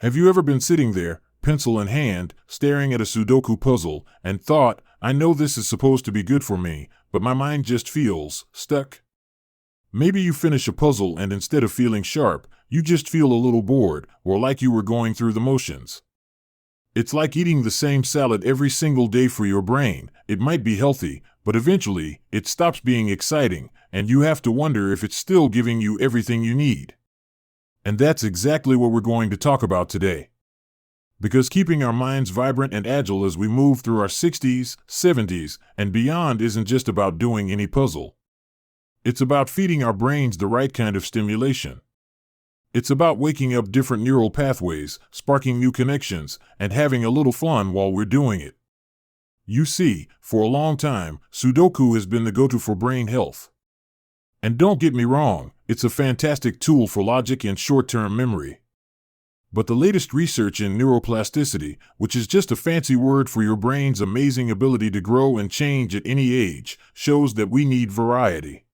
Have you ever been sitting there, pencil in hand, staring at a Sudoku puzzle, and thought, I know this is supposed to be good for me, but my mind just feels stuck? Maybe you finish a puzzle and instead of feeling sharp, you just feel a little bored, or like you were going through the motions. It's like eating the same salad every single day for your brain. It might be healthy, but eventually, it stops being exciting, and you have to wonder if it's still giving you everything you need. And that's exactly what we're going to talk about today. Because keeping our minds vibrant and agile as we move through our 60s, 70s, and beyond isn't just about doing any puzzle. It's about feeding our brains the right kind of stimulation. It's about waking up different neural pathways, sparking new connections, and having a little fun while we're doing it. You see, for a long time, Sudoku has been the go-to for brain health. And don't get me wrong, it's a fantastic tool for logic and short-term memory. But the latest research in neuroplasticity, which is just a fancy word for your brain's amazing ability to grow and change at any age, shows that we need variety.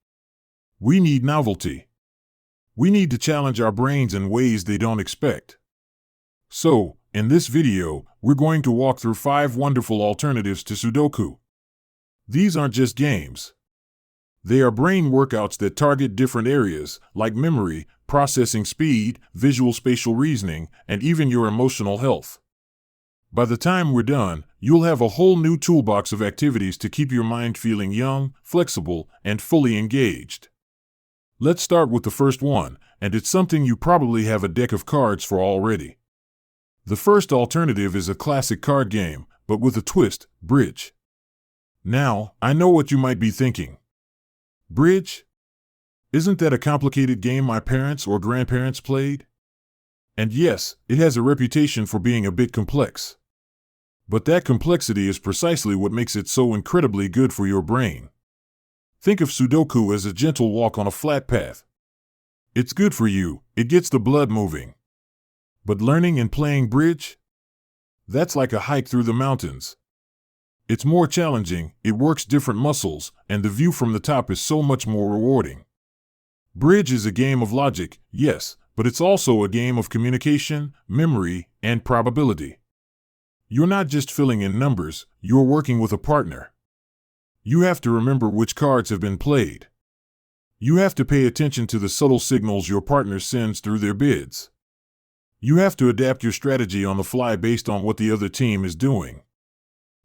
We need novelty. We need to challenge our brains in ways they don't expect. So, in this video, we're going to walk through 5 wonderful alternatives to Sudoku. These aren't just games. They are brain workouts that target different areas, like memory, processing speed, visual spatial reasoning, and even your emotional health. By the time we're done, you'll have a whole new toolbox of activities to keep your mind feeling young, flexible, and fully engaged. Let's start with the first one, and it's something you probably have a deck of cards for already. The first alternative is a classic card game, but with a twist: bridge. Now, I know what you might be thinking. Bridge? Isn't that a complicated game my parents or grandparents played? And yes, it has a reputation for being a bit complex. But that complexity is precisely what makes it so incredibly good for your brain. Think of Sudoku as a gentle walk on a flat path. It's good for you, it gets the blood moving. But learning and playing bridge? That's like a hike through the mountains. It's more challenging, it works different muscles, and the view from the top is so much more rewarding. Bridge is a game of logic, yes, but it's also a game of communication, memory, and probability. You're not just filling in numbers, you're working with a partner. You have to remember which cards have been played. You have to pay attention to the subtle signals your partner sends through their bids. You have to adapt your strategy on the fly based on what the other team is doing.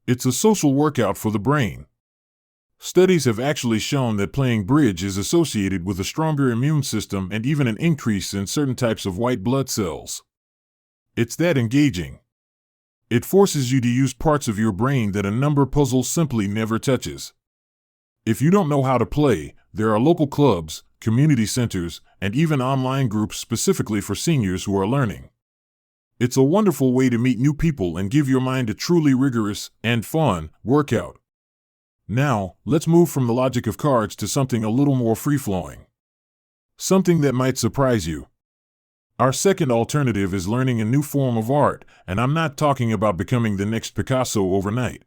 It's a social workout for the brain. Studies have actually shown that playing bridge is associated with a stronger immune system and even an increase in certain types of white blood cells. It's that engaging. It forces you to use parts of your brain that a number puzzle simply never touches. If you don't know how to play, there are local clubs, community centers, and even online groups specifically for seniors who are learning. It's a wonderful way to meet new people and give your mind a truly rigorous and fun workout. Now, let's move from the logic of cards to something a little more free-flowing. Something that might surprise you. Our second alternative is learning a new form of art, and I'm not talking about becoming the next Picasso overnight.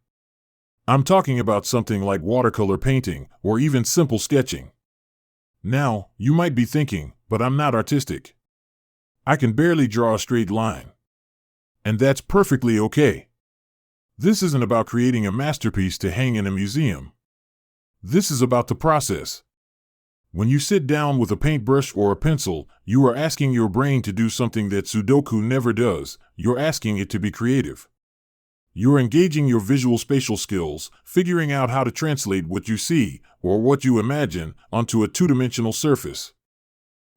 I'm talking about something like watercolor painting, or even simple sketching. Now, you might be thinking, but I'm not artistic. I can barely draw a straight line. And that's perfectly okay. This isn't about creating a masterpiece to hang in a museum. This is about the process. When you sit down with a paintbrush or a pencil, you are asking your brain to do something that Sudoku never does. You're asking it to be creative. You're engaging your visual spatial skills, figuring out how to translate what you see, or what you imagine, onto a two-dimensional surface.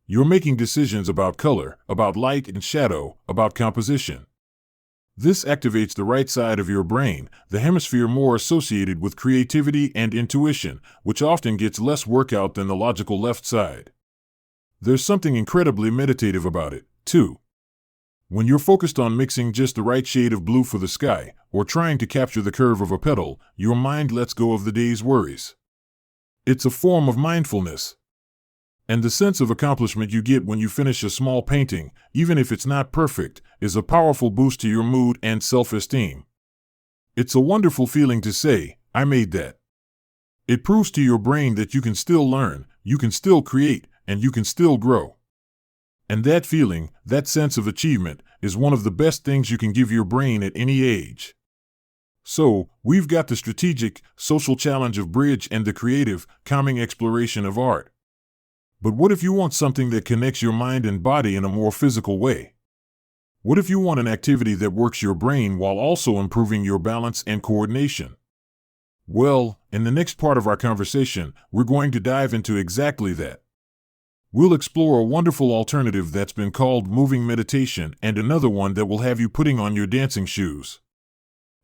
You're making decisions about color, about light and shadow, about composition. This activates the right side of your brain, the hemisphere more associated with creativity and intuition, which often gets less workout than the logical left side. There's something incredibly meditative about it, too. When you're focused on mixing just the right shade of blue for the sky, or trying to capture the curve of a petal, your mind lets go of the day's worries. It's a form of mindfulness. And the sense of accomplishment you get when you finish a small painting, even if it's not perfect, is a powerful boost to your mood and self-esteem. It's a wonderful feeling to say, I made that. It proves to your brain that you can still learn, you can still create, and you can still grow. And that feeling, that sense of achievement, is one of the best things you can give your brain at any age. So, we've got the strategic, social challenge of bridge and the creative, calming exploration of art. But what if you want something that connects your mind and body in a more physical way? What if you want an activity that works your brain while also improving your balance and coordination? Well, in the next part of our conversation, we're going to dive into exactly that. We'll explore a wonderful alternative that's been called moving meditation and another one that will have you putting on your dancing shoes.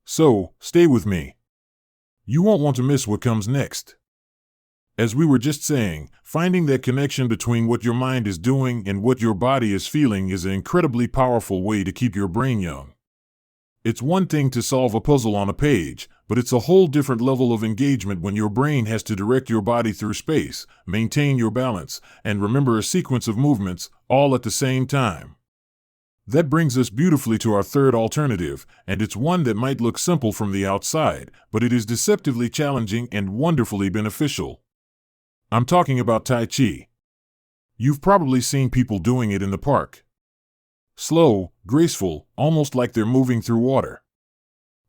So, stay with me. You won't want to miss what comes next. As we were just saying, finding that connection between what your mind is doing and what your body is feeling is an incredibly powerful way to keep your brain young. It's one thing to solve a puzzle on a page, but it's a whole different level of engagement when your brain has to direct your body through space, maintain your balance, and remember a sequence of movements, all at the same time. That brings us beautifully to our third alternative, and it's one that might look simple from the outside, but it is deceptively challenging and wonderfully beneficial. I'm talking about Tai Chi. You've probably seen people doing it in the park. Slow, graceful, almost like they're moving through water.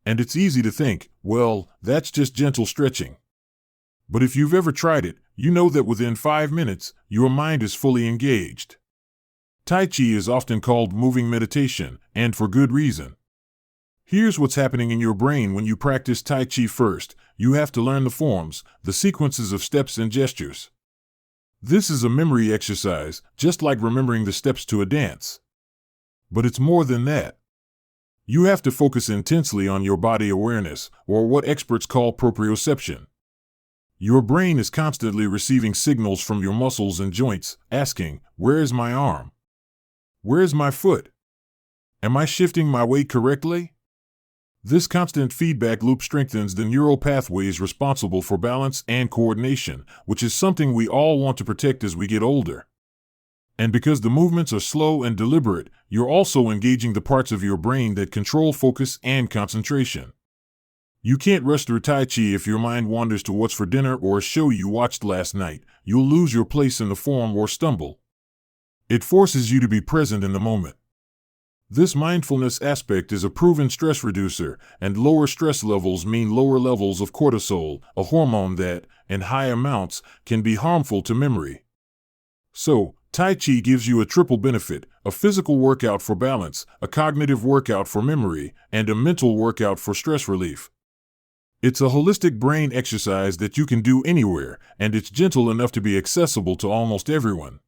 And it's easy to think, well, that's just gentle stretching. But if you've ever tried it, you know that within 5 minutes, your mind is fully engaged. Tai Chi is often called moving meditation, and for good reason. Here's what's happening in your brain when you practice Tai Chi. First, you have to learn the forms, the sequences of steps and gestures. This is a memory exercise, just like remembering the steps to a dance. But it's more than that. You have to focus intensely on your body awareness, or what experts call proprioception. Your brain is constantly receiving signals from your muscles and joints, asking, where is my arm? Where is my foot? Am I shifting my weight correctly? This constant feedback loop strengthens the neural pathways responsible for balance and coordination, which is something we all want to protect as we get older. And because the movements are slow and deliberate, you're also engaging the parts of your brain that control focus and concentration. You can't rush through Tai Chi if your mind wanders to what's for dinner or a show you watched last night. You'll lose your place in the form or stumble. It forces you to be present in the moment. This mindfulness aspect is a proven stress reducer, and lower stress levels mean lower levels of cortisol, a hormone that, in high amounts, can be harmful to memory. So, Tai Chi gives you a triple benefit: a physical workout for balance, a cognitive workout for memory, and a mental workout for stress relief. It's a holistic brain exercise that you can do anywhere, and it's gentle enough to be accessible to almost everyone.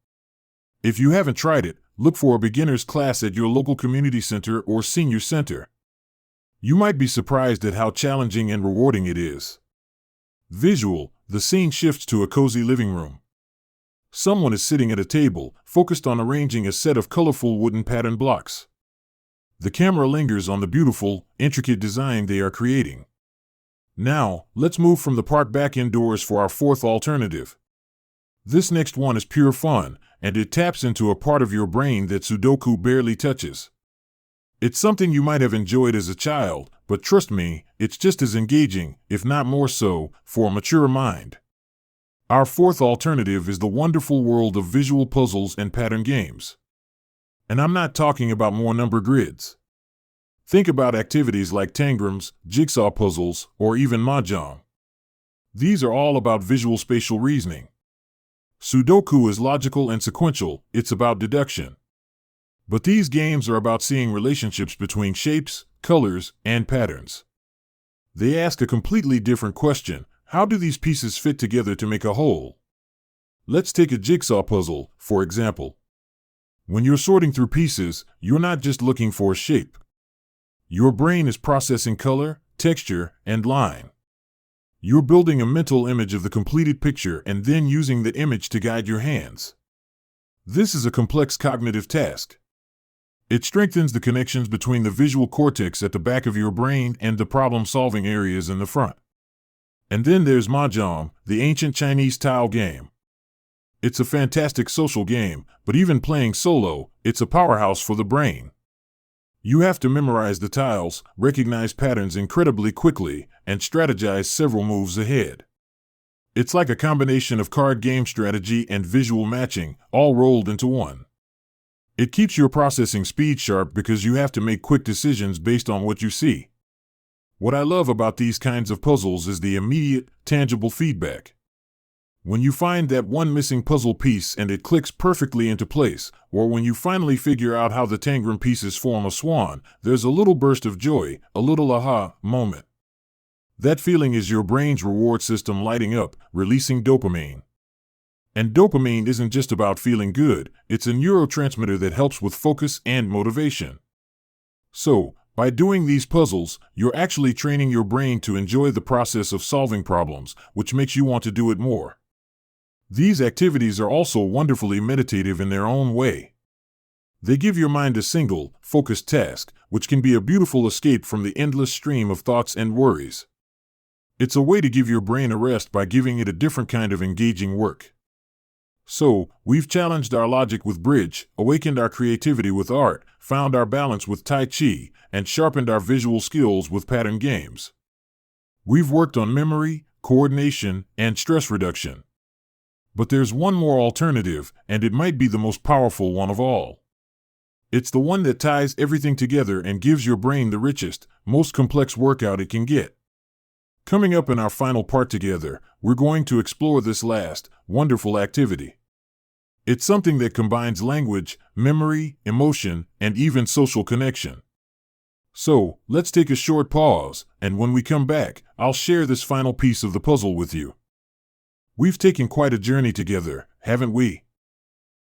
If you haven't tried it, look for a beginner's class at your local community center or senior center. You might be surprised at how challenging and rewarding it is. Visual: the scene shifts to a cozy living room. Someone is sitting at a table, focused on arranging a set of colorful wooden pattern blocks. The camera lingers on the beautiful, intricate design they are creating. Now, let's move from the park back indoors for our fourth alternative. This next one is pure fun, and it taps into a part of your brain that Sudoku barely touches. It's something you might have enjoyed as a child, but trust me, it's just as engaging, if not more so, for a mature mind. Our fourth alternative is the wonderful world of visual puzzles and pattern games. And I'm not talking about more number grids. Think about activities like tangrams, jigsaw puzzles, or even mahjong. These are all about visual spatial reasoning. Sudoku is logical and sequential, it's about deduction. But these games are about seeing relationships between shapes, colors, and patterns. They ask a completely different question: how do these pieces fit together to make a whole? Let's take a jigsaw puzzle, for example. When you're sorting through pieces, you're not just looking for a shape. Your brain is processing color, texture, and line. You're building a mental image of the completed picture and then using the image to guide your hands. This is a complex cognitive task. It strengthens the connections between the visual cortex at the back of your brain and the problem-solving areas in the front. And then there's mahjong, the ancient Chinese tile game. It's a fantastic social game, but even playing solo, it's a powerhouse for the brain. You have to memorize the tiles, recognize patterns incredibly quickly, and strategize several moves ahead. It's like a combination of card game strategy and visual matching, all rolled into one. It keeps your processing speed sharp because you have to make quick decisions based on what you see. What I love about these kinds of puzzles is the immediate, tangible feedback. When you find that one missing puzzle piece and it clicks perfectly into place, or when you finally figure out how the tangram pieces form a swan, there's a little burst of joy, a little aha moment. That feeling is your brain's reward system lighting up, releasing dopamine. And dopamine isn't just about feeling good, it's a neurotransmitter that helps with focus and motivation. So, by doing these puzzles, you're actually training your brain to enjoy the process of solving problems, which makes you want to do it more. These activities are also wonderfully meditative in their own way. They give your mind a single, focused task, which can be a beautiful escape from the endless stream of thoughts and worries. It's a way to give your brain a rest by giving it a different kind of engaging work. So, we've challenged our logic with bridge, awakened our creativity with art, found our balance with Tai Chi, and sharpened our visual skills with pattern games. We've worked on memory, coordination, and stress reduction. But there's one more alternative, and it might be the most powerful one of all. It's the one that ties everything together and gives your brain the richest, most complex workout it can get. Coming up in our final part together, we're going to explore this last, wonderful activity. It's something that combines language, memory, emotion, and even social connection. So, let's take a short pause, and when we come back, I'll share this final piece of the puzzle with you. We've taken quite a journey together, haven't we?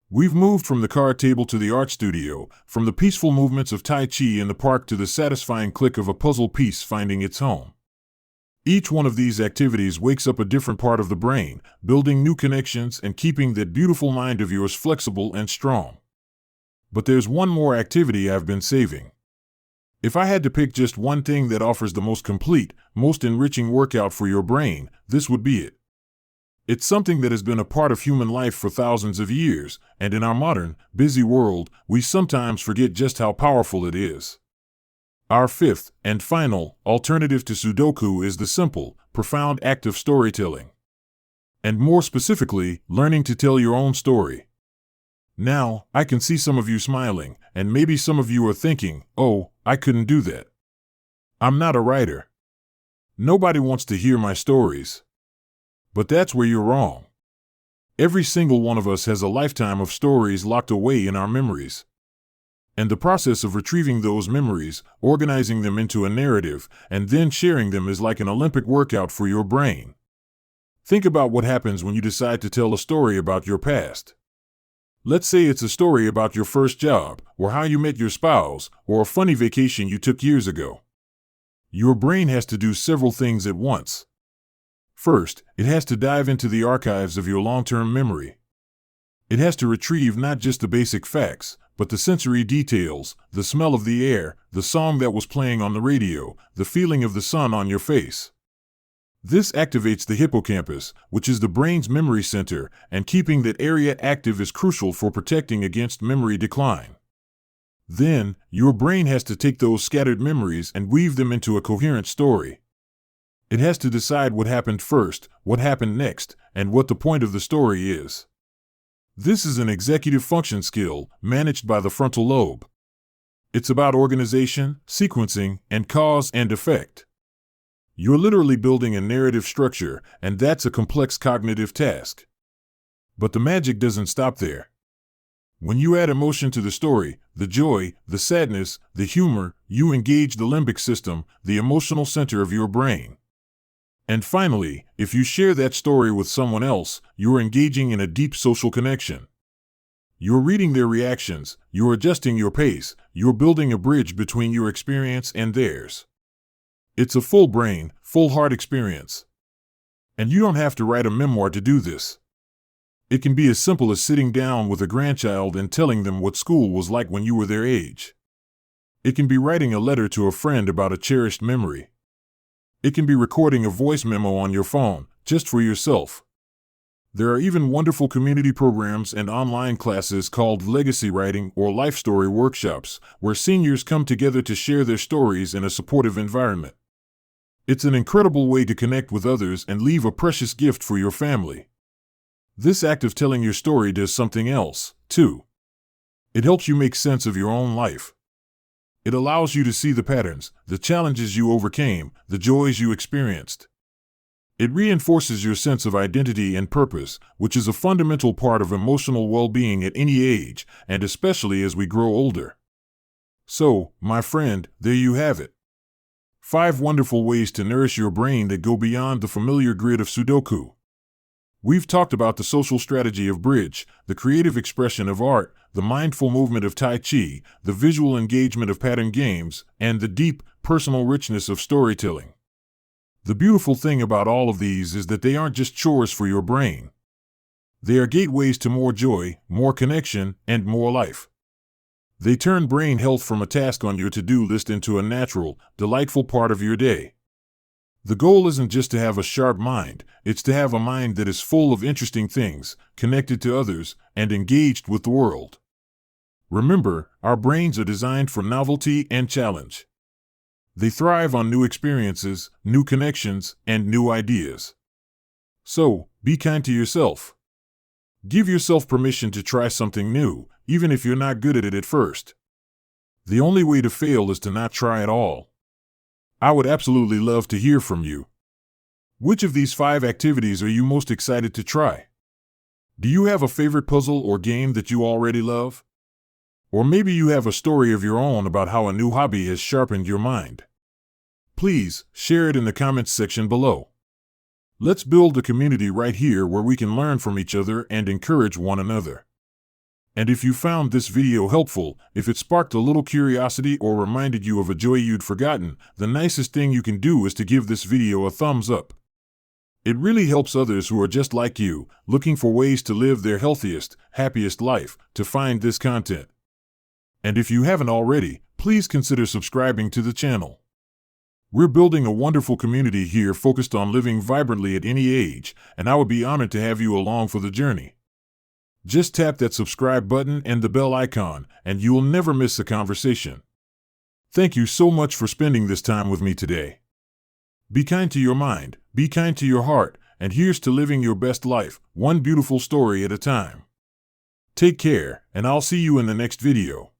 We've moved from the card table to the art studio, from the peaceful movements of Tai Chi in the park to the satisfying click of a puzzle piece finding its home. Each one of these activities wakes up a different part of the brain, building new connections and keeping that beautiful mind of yours flexible and strong. But there's one more activity I've been saving. If I had to pick just one thing that offers the most complete, most enriching workout for your brain, this would be it. It's something that has been a part of human life for thousands of years, and in our modern, busy world, we sometimes forget just how powerful it is. Our fifth, and final, alternative to Sudoku is the simple, profound act of storytelling. And more specifically, learning to tell your own story. Now, I can see some of you smiling, and maybe some of you are thinking, oh, I couldn't do that. I'm not a writer. Nobody wants to hear my stories. But that's where you're wrong. Every single one of us has a lifetime of stories locked away in our memories. And the process of retrieving those memories, organizing them into a narrative, and then sharing them is like an Olympic workout for your brain. Think about what happens when you decide to tell a story about your past. Let's say it's a story about your first job, or how you met your spouse, or a funny vacation you took years ago. Your brain has to do several things at once. First, it has to dive into the archives of your long-term memory. It has to retrieve not just the basic facts, but the sensory details, the smell of the air, the song that was playing on the radio, the feeling of the sun on your face. This activates the hippocampus, which is the brain's memory center, and keeping that area active is crucial for protecting against memory decline. Then, your brain has to take those scattered memories and weave them into a coherent story. It has to decide what happened first, what happened next, and what the point of the story is. This is an executive function skill, managed by the frontal lobe. It's about organization, sequencing, and cause and effect. You're literally building a narrative structure, and that's a complex cognitive task. But the magic doesn't stop there. When you add emotion to the story, the joy, the sadness, the humor, you engage the limbic system, the emotional center of your brain. And finally, if you share that story with someone else, you're engaging in a deep social connection. You're reading their reactions, you're adjusting your pace, you're building a bridge between your experience and theirs. It's a full brain, full heart experience. And you don't have to write a memoir to do this. It can be as simple as sitting down with a grandchild and telling them what school was like when you were their age. It can be writing a letter to a friend about a cherished memory. It can be recording a voice memo on your phone, just for yourself. There are even wonderful community programs and online classes called legacy writing or life story workshops, where seniors come together to share their stories in a supportive environment. It's an incredible way to connect with others and leave a precious gift for your family. This act of telling your story does something else, too. It helps you make sense of your own life. It allows you to see the patterns, the challenges you overcame, the joys you experienced. It reinforces your sense of identity and purpose, which is a fundamental part of emotional well-being at any age, and especially as we grow older. So, my friend, there you have it. 5 wonderful ways to nourish your brain that go beyond the familiar grid of Sudoku. We've talked about the social strategy of bridge, the creative expression of art, the mindful movement of Tai Chi, the visual engagement of pattern games, and the deep, personal richness of storytelling. The beautiful thing about all of these is that they aren't just chores for your brain. They are gateways to more joy, more connection, and more life. They turn brain health from a task on your to-do list into a natural, delightful part of your day. The goal isn't just to have a sharp mind, it's to have a mind that is full of interesting things, connected to others, and engaged with the world. Remember, our brains are designed for novelty and challenge. They thrive on new experiences, new connections, and new ideas. So, be kind to yourself. Give yourself permission to try something new, even if you're not good at it at first. The only way to fail is to not try at all. I would absolutely love to hear from you. Which of these 5 activities are you most excited to try? Do you have a favorite puzzle or game that you already love? Or maybe you have a story of your own about how a new hobby has sharpened your mind. Please, share it in the comments section below. Let's build a community right here where we can learn from each other and encourage one another. And if you found this video helpful, if it sparked a little curiosity or reminded you of a joy you'd forgotten, the nicest thing you can do is to give this video a thumbs up. It really helps others who are just like you, looking for ways to live their healthiest, happiest life, to find this content. And if you haven't already, please consider subscribing to the channel. We're building a wonderful community here focused on living vibrantly at any age, and I would be honored to have you along for the journey. Just tap that subscribe button and the bell icon, and you will never miss a conversation. Thank you so much for spending this time with me today. Be kind to your mind, be kind to your heart, and here's to living your best life, one beautiful story at a time. Take care, and I'll see you in the next video.